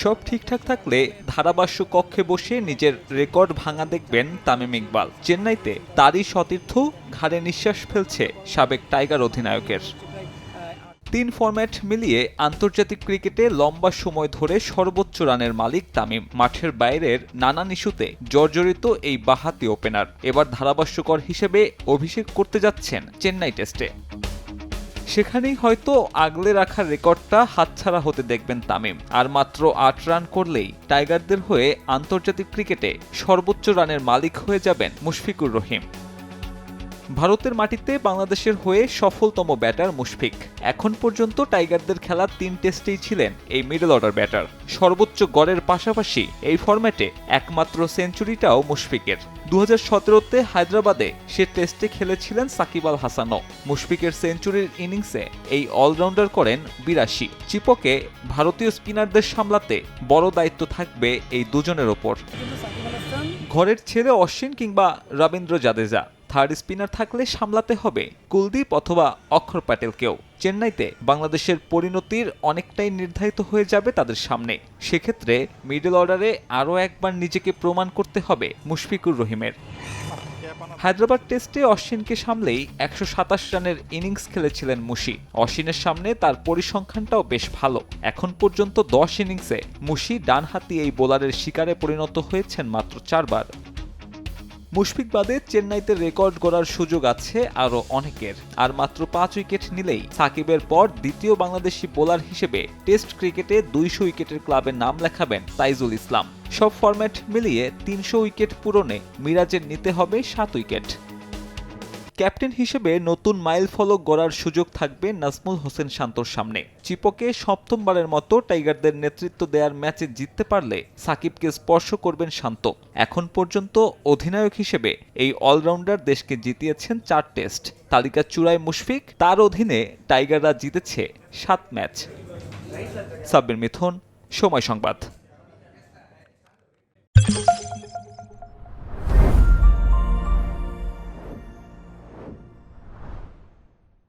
সব ঠিকঠাক থাকলে ধারাভাষ্য কক্ষে বসে নিজের রেকর্ড ভাঙা দেখবেন তামিম ইকবাল। চেন্নাইতে তারই সতীর্থ ঘাড়ে নিঃশ্বাস ফেলছে সাবেক টাইগার অধিনায়কের। 3 ফরম্যাট মিলিয়ে আন্তর্জাতিক ক্রিকেটে লম্বা সময় ধরে সর্বোচ্চ রানের মালিক তামিম। মাঠের বাইরের নানান ইস্যুতে জর্জরিত এই বাঁহাতি ওপেনার এবার ধারাভাষ্যকর হিসেবে অভিষেক করতে যাচ্ছেন চেন্নাই টেস্টে। সেখানেই হয়তো আগলে রাখার রেকর্ডটা হাতছাড়া হতে দেখবেন তামিম। আর মাত্র 8 রান করলেই টাইগারদের হয়ে আন্তর্জাতিক ক্রিকেটে সর্বোচ্চ রানের মালিক হয়ে যাবেন মুশফিকুর রহিম। ভারতের মাটিতে বাংলাদেশের হয়ে সফলতম ব্যাটার মুশফিক। এখন পর্যন্ত টাইগারদের খেলা 3 টেস্টেই ছিলেন এই মিডল অর্ডার ব্যাটার। সর্বোচ্চ গড়ের পাশাপাশি এই ফরম্যাটে একমাত্র সেঞ্চুরিটাও মুশফিকের। 2017-তে হায়দ্রাবাদে সে টেস্টে খেলেছিলেন সাকিব আল হাসানও। মুশফিকের সেঞ্চুরির ইনিংসে এই অলরাউন্ডার করেন 82। চিপকে ভারতীয় স্পিনারদের সামলাতে বড় দায়িত্ব থাকবে এই দুজনের ওপর। ঘরের ছেলে অশ্বিন কিংবা রবীন্দ্র জাদেজা, থার্ড স্পিনার থাকলে সামলাতে হবে কুলদীপ অথবা অক্ষর প্যাটেলকেও। চেন্নাইতে বাংলাদেশের পরিণতির অনেকটাই নির্ধারিত হয়ে যাবে তাদের সামনে। সেক্ষেত্রে মিডল অর্ডারে আরও একবার নিজেকে প্রমাণ করতে হবে মুশফিকুর রহিমের। হায়দ্রাবাদ টেস্টে অশ্বিনকে সামলেই 127 রানের ইনিংস খেলেছিলেন মুশি। অশ্বিনের সামনে তার পরিসংখ্যানটাও বেশ ভালো। এখন পর্যন্ত 10 ইনিংসে মুশি ডানহাতি এই বোলারের শিকারে পরিণত হয়েছেন মাত্র 4 বার। মুশফিক বাদে চেন্নাইতে রেকর্ড গড়ার সুযোগ আছে আরও অনেকের। আর মাত্র 5 উইকেট নিলেই সাকিবের পর দ্বিতীয় বাংলাদেশি বোলার হিসেবে টেস্ট ক্রিকেটে 200 উইকেটের ক্লাবে নাম লেখাবেন তাইজুল ইসলাম। সব ফরম্যাট মিলিয়ে 300 উইকেট পূরণে মিরাজের নিতে হবে 7 উইকেট। ক্যাপ্টেন হিসেবে নতুন মাইল ফলক গড়ার সুযোগ থাকবে নাজমুল হোসেন শান্তর সামনে। চিপকে সপ্তমবারের মতো টাইগারদের নেতৃত্ব দেওয়ার ম্যাচে জিততে পারলে সাকিবকে স্পর্শ করবেন শান্ত। এখন পর্যন্ত অধিনায়ক হিসেবে এই অলরাউন্ডার দেশকে জিতিয়েছেন 4 টেস্ট। তালিকার চূড়ায় মুশফিক, তার অধীনে টাইগাররা জিতেছে 7 ম্যাচ। সাব্বির মিথুন, সময় সংবাদ।